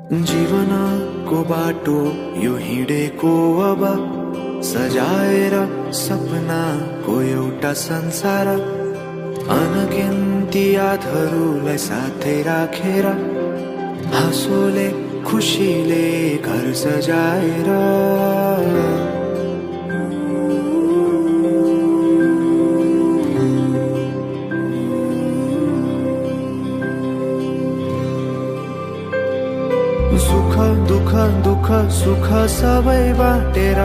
जीवनको बाटो यो हिँडेको अब सजाएर सपनाको एउटा संसार, अनगिन्ती यादहरूलाई साथै राखेर हाँसोले खुसीले घर सजाएर सुख दुख दुख सुख सबै बाटेर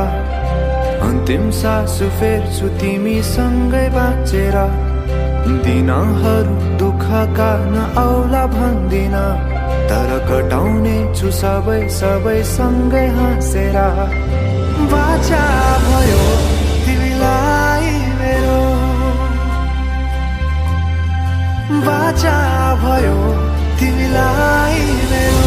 अन्तिम सास फेर्छु तिमीसँगै बाँचेर। दिनहरू दुःखका नआउला भन्दिन, तर कटाउने छु सबै सबै सँगै हाँसेर। बाचा भयो तिमीलाई मेरो, बाचा भयो तिमीलाई मेरो।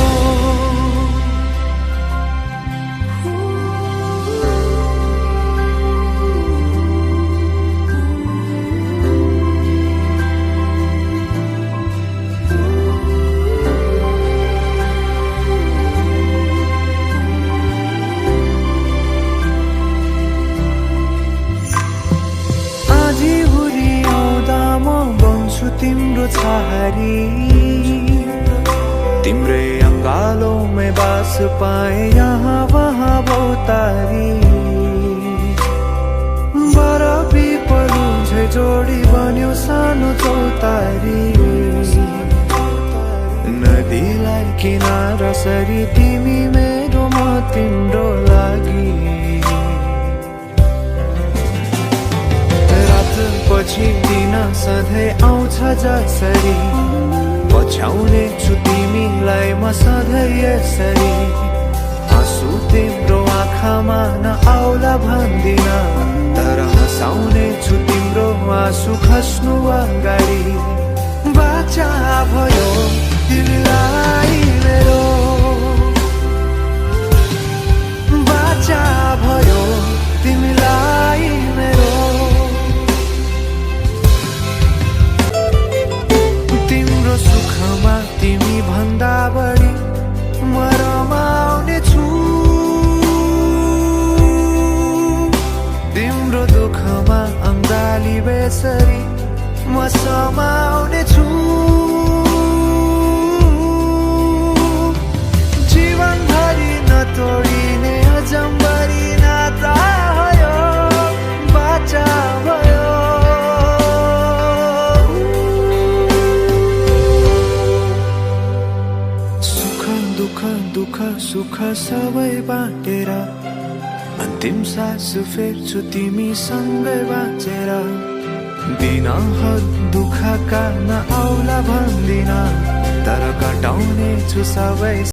तिम्रो छहारी तिम्रै अंगालों बास पाए यहाँ वहाँ बहुतारी। बरफी पलु झै जोडी बन्यो सानो चौतारी, नदीलाई किनारा सरी तिमी मेरो म तिम्रो लागि। पछि दिन सधैँ आउँछ जसरी, पछ्याउने छु तिमीलाई म सधैँ यसरी। आँसु तिम्रो आँखामा नआउला भन्दिन, तर हँसाउने छु तिम्रो आँसु खस्नु अगाडि। बाचा भयो तिमीलाई मेरो, बाचा भयो तिमीलाई मेरो। सुखमा तिमी भन्दा बढी म रमाउने छु, तिम्रो दुःखमा अङ्गाली बेसरी म समाउने छु। जीवनभरि नतोडिने अजम्बरी नाता भयो, बाचा भयो। दुःख सुख सबै बाटेर अन्तिम सास फेर्छु तिमीसँगै बाँचेर। दिनहरू दुःखका नआउला भन्दिन, तर कटाउने छु सबै